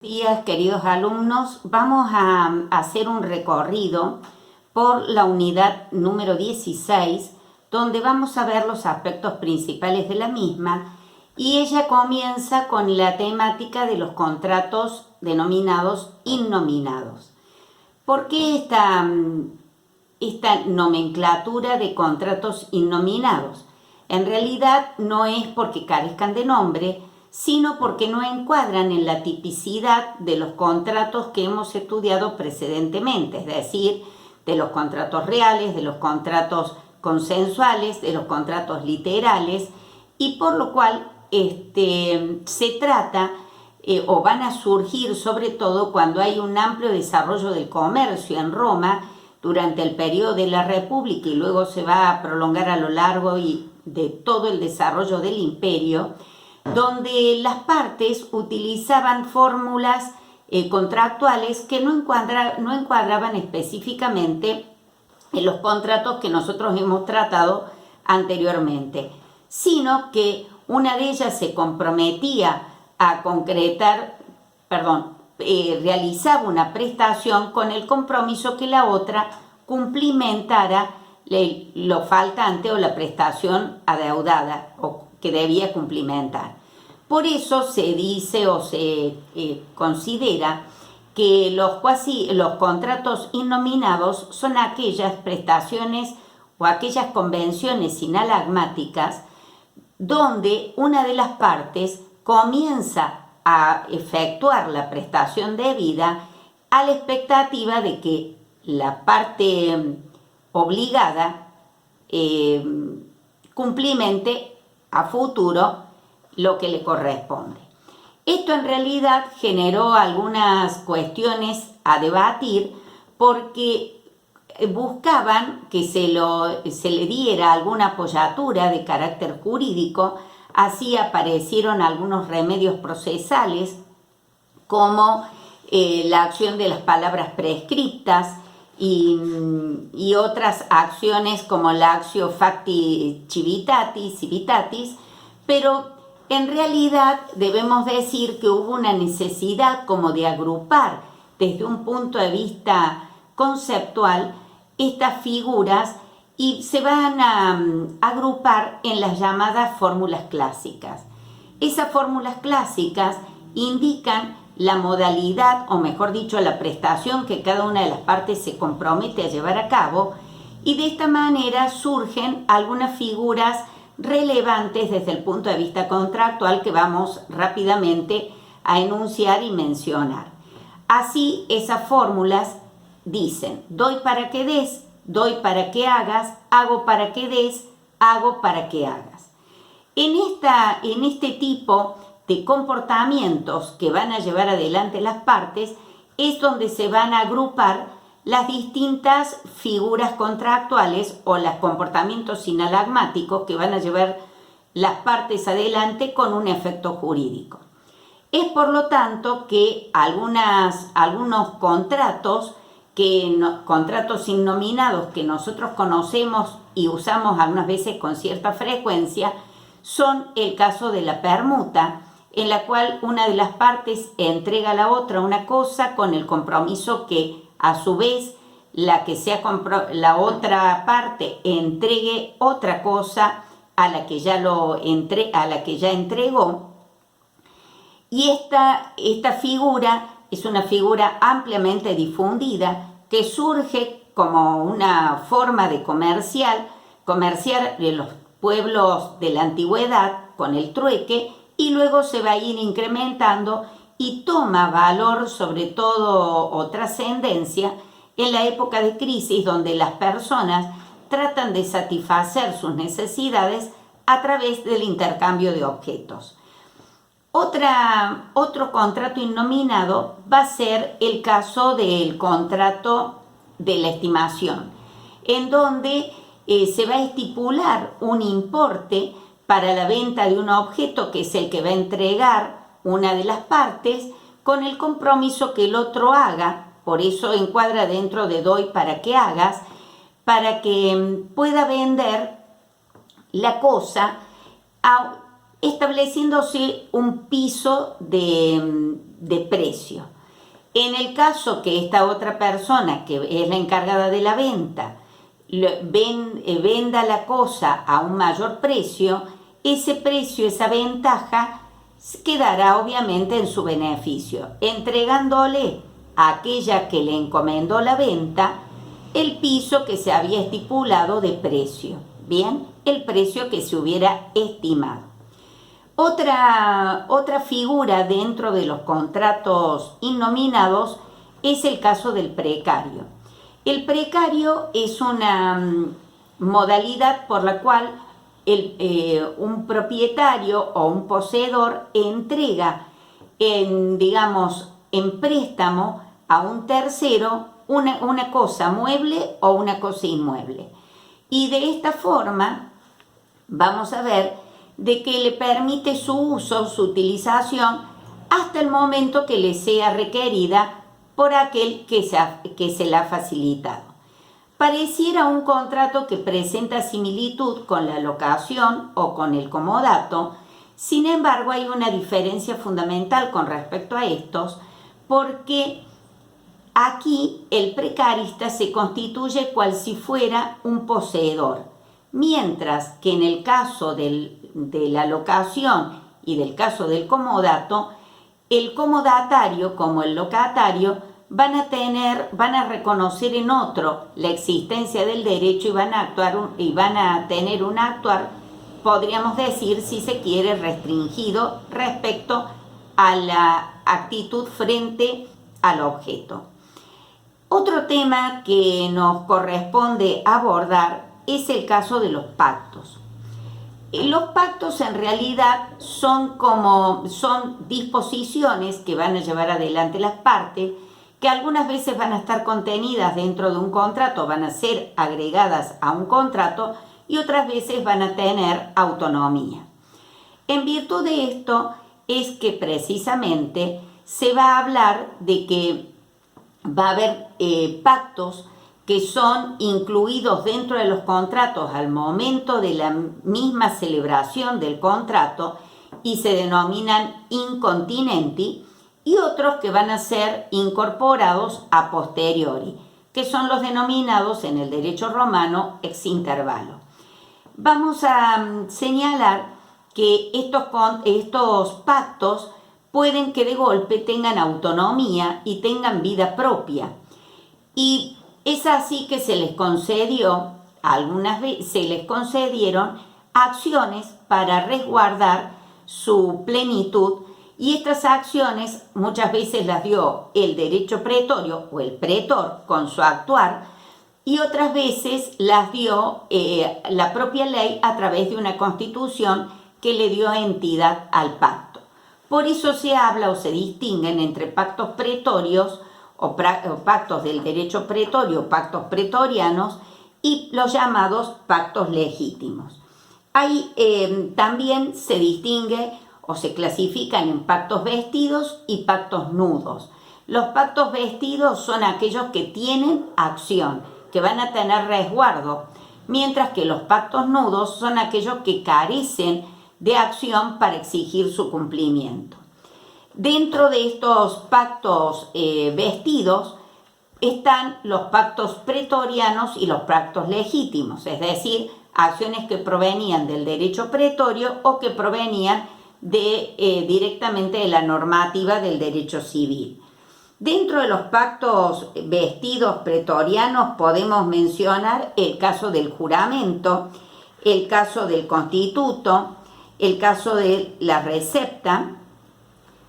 Días, queridos alumnos, vamos a hacer un recorrido por la unidad número 16, donde vamos a ver los aspectos principales de la misma, y ella comienza con la temática de los contratos denominados innominados. ¿Por qué esta nomenclatura de contratos innominados? En realidad no es porque carezcan de nombre, sino porque no encuadran en la tipicidad de los contratos que hemos estudiado precedentemente, es decir, de los contratos reales, de los contratos consensuales, de los contratos literales, y por lo cual se trata o van a surgir sobre todo cuando hay un amplio desarrollo del comercio en Roma durante el periodo de la República y luego se va a prolongar a lo largo de todo el desarrollo del imperio, donde las partes utilizaban fórmulas contractuales que no encuadraban específicamente en los contratos que nosotros hemos tratado anteriormente, sino que una de ellas se comprometía a realizaba una prestación con el compromiso que la otra cumplimentara lo faltante o la prestación adeudada o que debía cumplimentar. Por eso se dice o se considera que los contratos innominados son aquellas prestaciones o aquellas convenciones sinalagmáticas donde una de las partes comienza a efectuar la prestación debida a la expectativa de que la parte obligada cumplimente a futuro lo que le corresponde. Esto en realidad generó algunas cuestiones a debatir porque buscaban que se le diera alguna apoyatura de carácter jurídico. Así aparecieron algunos remedios procesales como la acción de las palabras prescriptas y otras acciones como la actio facti civitatis, pero en realidad debemos decir que hubo una necesidad como de agrupar desde un punto de vista conceptual estas figuras y se van a agrupar en las llamadas fórmulas clásicas. Esas fórmulas clásicas indican la modalidad, o mejor dicho, la prestación que cada una de las partes se compromete a llevar a cabo, y de esta manera surgen algunas figuras relevantes desde el punto de vista contractual que vamos rápidamente a enunciar y mencionar. Así, esas fórmulas dicen: doy para que des, doy para que hagas, hago para que des, hago para que hagas. En este tipo de comportamientos que van a llevar adelante las partes es donde se van a agrupar las distintas figuras contractuales o los comportamientos sinalagmáticos que van a llevar las partes adelante con un efecto jurídico. Es por lo tanto que algunos contratos innominados que nosotros conocemos y usamos algunas veces con cierta frecuencia son el caso de la permuta, en la cual una de las partes entrega a la otra una cosa con el compromiso que a su vez la otra parte entregue otra cosa a la que ya entregó. Y esta figura es una figura ampliamente difundida que surge como una forma de comerciar de los pueblos de la antigüedad con el trueque, y luego se va a ir incrementando y toma valor, sobre todo, o trascendencia en la época de crisis, donde las personas tratan de satisfacer sus necesidades a través del intercambio de objetos. Otro contrato innominado va a ser el caso del contrato de la estimación, en donde se va a estipular un importe para la venta de un objeto que es el que va a entregar una de las partes con el compromiso que el otro haga. Por eso encuadra dentro de doy para que hagas, para que pueda vender la cosa estableciéndose un piso de precio. En el caso que esta otra persona, que es la encargada de la venta, venda la cosa a un mayor precio, ese precio, esa ventaja, quedará obviamente en su beneficio, entregándole a aquella que le encomendó la venta el piso que se había estipulado de precio, bien, el precio que se hubiera estimado. Otra figura dentro de los contratos innominados es el caso del precario. El precario es una modalidad por la cual un propietario o un poseedor entrega en préstamo a un tercero una cosa mueble o una cosa inmueble. Y de esta forma vamos a ver de que le permite su uso, su utilización, hasta el momento que le sea requerida por aquel que se la ha facilitado. Pareciera un contrato que presenta similitud con la locación o con el comodato. Sin embargo, hay una diferencia fundamental con respecto a estos, porque aquí el precarista se constituye cual si fuera un poseedor, mientras que en el caso de la locación y del caso del comodato, el comodatario como el locatario van a reconocer en otro la existencia del derecho y van a tener un actuar, podríamos decir, si se quiere, restringido respecto a la actitud frente al objeto. Otro tema que nos corresponde abordar es el caso de los pactos. Los pactos en realidad son disposiciones que van a llevar adelante las partes, que algunas veces van a estar contenidas dentro de un contrato, van a ser agregadas a un contrato y otras veces van a tener autonomía. En virtud de esto es que precisamente se va a hablar de que va a haber pactos que son incluidos dentro de los contratos al momento de la misma celebración del contrato y se denominan incontinenti, y otros que van a ser incorporados a posteriori, que son los denominados en el derecho romano ex intervalo. Vamos a señalar que estos pactos pueden que de golpe tengan autonomía y tengan vida propia, y es así que se les concedieron acciones para resguardar su plenitud, y estas acciones muchas veces las dio el derecho pretorio o el pretor con su actuar, y otras veces las dio la propia ley a través de una constitución que le dio entidad al pacto. Por eso se habla o se distinguen entre pactos pretorios o pactos del derecho pretorio, pactos pretorianos, y los llamados pactos legítimos. Ahí también se distingue o se clasifican en pactos vestidos y pactos nudos. Los pactos vestidos son aquellos que tienen acción, que van a tener resguardo, mientras que los pactos nudos son aquellos que carecen de acción para exigir su cumplimiento. Dentro de estos pactos vestidos están los pactos pretorianos y los pactos legítimos, es decir, acciones que provenían del derecho pretorio o que provenían directamente de la normativa del derecho civil. Dentro de los pactos vestidos pretorianos podemos mencionar el caso del juramento, el caso del constituto, el caso de la recepta,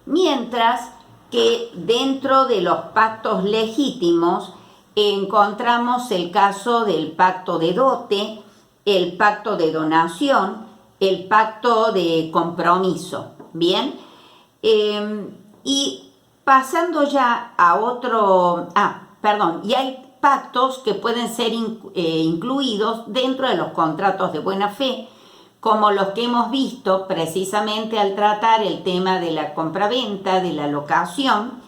mientras que dentro de los pactos legítimos encontramos el caso del pacto de dote, el pacto de donación, el pacto de compromiso. Bien, y pasando ya a y hay pactos que pueden ser incluidos dentro de los contratos de buena fe, como los que hemos visto precisamente al tratar el tema de la compraventa, de la locación,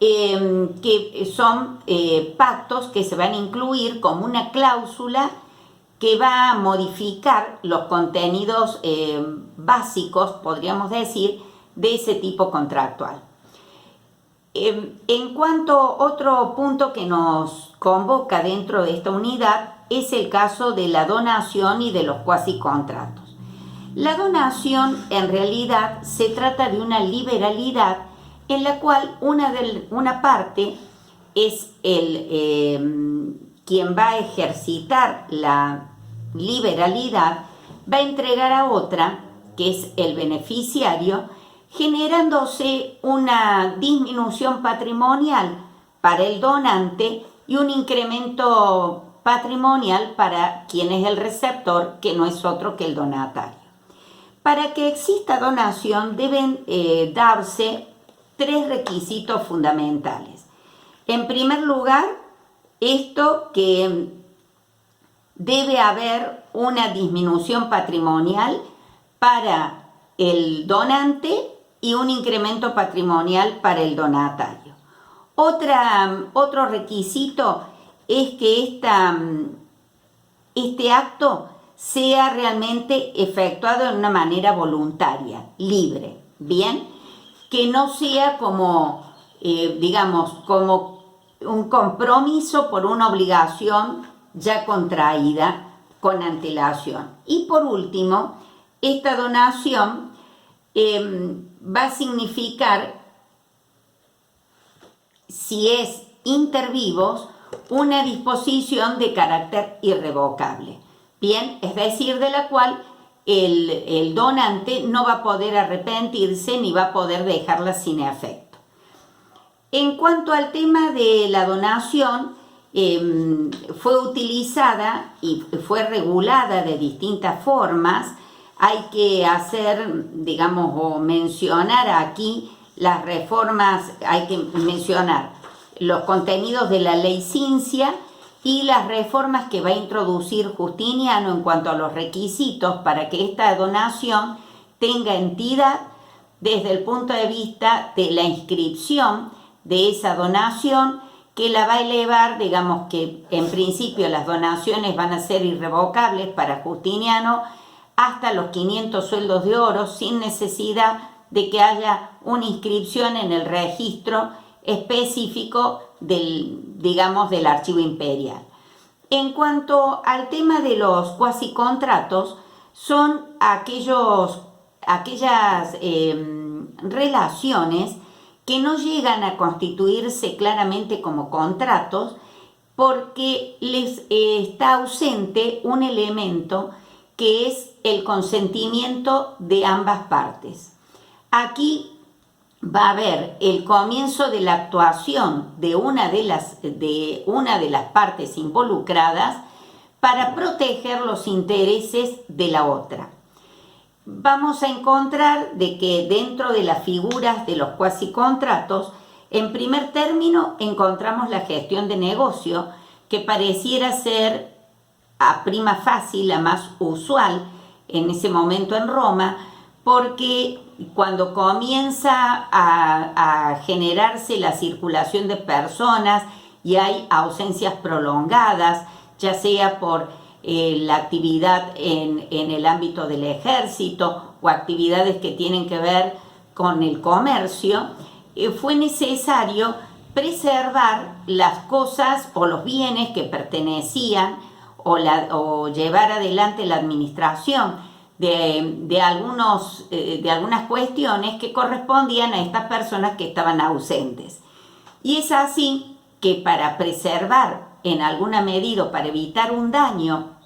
que son pactos que se van a incluir como una cláusula que va a modificar los contenidos básicos, podríamos decir, de ese tipo contractual. En cuanto a otro punto que nos convoca dentro de esta unidad es el caso de la donación y de los cuasicontratos. La donación en realidad se trata de una liberalidad en la cual una parte es quien va a ejercitar la liberalidad, va a entregar a otra, que es el beneficiario, generándose una disminución patrimonial para el donante y un incremento patrimonial para quien es el receptor, que no es otro que el donatario. Para que exista donación deben darse 3 requisitos fundamentales. En primer lugar, esto que debe haber una disminución patrimonial para el donante y un incremento patrimonial para el donatario. Otro requisito es que este acto sea realmente efectuado de una manera voluntaria, libre, ¿bien? Que no sea como, como un compromiso por una obligación ya contraída con antelación. Y por último, esta donación va a significar, si es inter vivos, una disposición de carácter irrevocable. Bien, es decir, de la cual el donante no va a poder arrepentirse ni va a poder dejarla sin efecto. En cuanto al tema de la donación, fue utilizada y fue regulada de distintas formas. Hay que hacer, o mencionar aquí las reformas, hay que mencionar los contenidos de la ley Cincia y las reformas que va a introducir Justiniano en cuanto a los requisitos para que esta donación tenga entidad desde el punto de vista de la inscripción de esa donación, que la va a elevar, que en principio las donaciones van a ser irrevocables para Justiniano hasta los 500 sueldos de oro, sin necesidad de que haya una inscripción en el registro específico del archivo imperial. En cuanto al tema de los cuasicontratos, son aquellas relaciones que no llegan a constituirse claramente como contratos porque les está ausente un elemento que es el consentimiento de ambas partes. Aquí va a haber el comienzo de la actuación de una de las partes involucradas para proteger los intereses de la otra. Vamos a encontrar de que dentro de las figuras de los cuasicontratos, en primer término encontramos la gestión de negocio, que pareciera ser a prima facie la más usual en ese momento en Roma, porque cuando comienza a generarse la circulación de personas y hay ausencias prolongadas, ya sea por la actividad en el ámbito del ejército o actividades que tienen que ver con el comercio, fue necesario preservar las cosas o los bienes que pertenecían o llevar adelante la administración de algunas cuestiones que correspondían a estas personas que estaban ausentes. Y es así que para preservar en alguna medida, para evitar un daño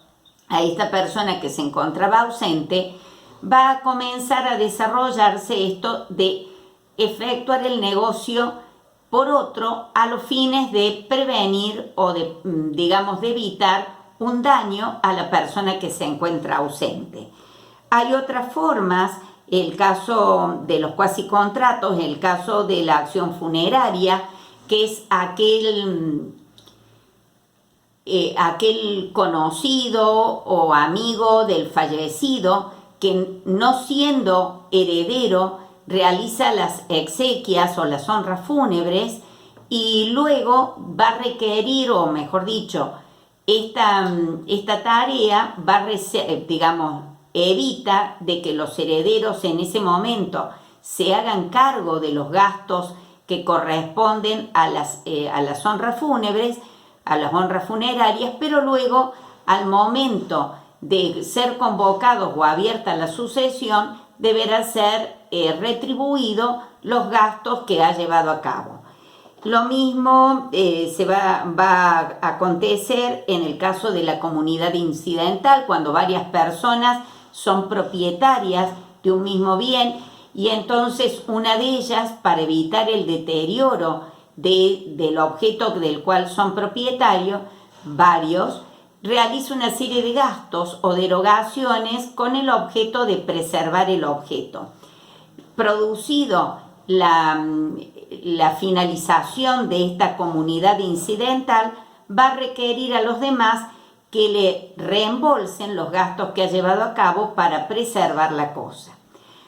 a esta persona que se encontraba ausente, va a comenzar a desarrollarse esto de efectuar el negocio por otro a los fines de prevenir o de evitar un daño a la persona que se encuentra ausente. Hay otras formas, el caso de los cuasicontratos, el caso de la acción funeraria, que es aquel conocido o amigo del fallecido que, no siendo heredero, realiza las exequias o las honras fúnebres y luego va a requerir, o mejor dicho, esta tarea digamos, evita de que los herederos en ese momento se hagan cargo de los gastos que corresponden a las honras fúnebres, a las honras funerarias, pero luego, al momento de ser convocados o abierta la sucesión, deberá ser retribuido los gastos que ha llevado a cabo. Lo mismo va a acontecer en el caso de la comunidad incidental, cuando varias personas son propietarias de un mismo bien y entonces una de ellas, para evitar el deterioro del objeto del cual son propietarios, varios, realiza una serie de gastos o derogaciones con el objeto de preservar el objeto. Producido la finalización de esta comunidad incidental, va a requerir a los demás que le reembolsen los gastos que ha llevado a cabo para preservar la cosa.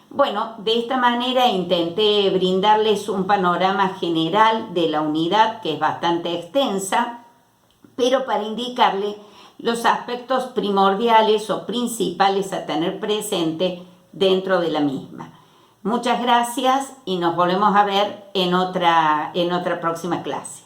Bueno, de esta manera intenté brindarles un panorama general de la unidad, que es bastante extensa, pero para indicarle los aspectos primordiales o principales a tener presente dentro de la misma. Muchas gracias y nos volvemos a ver en otra próxima clase.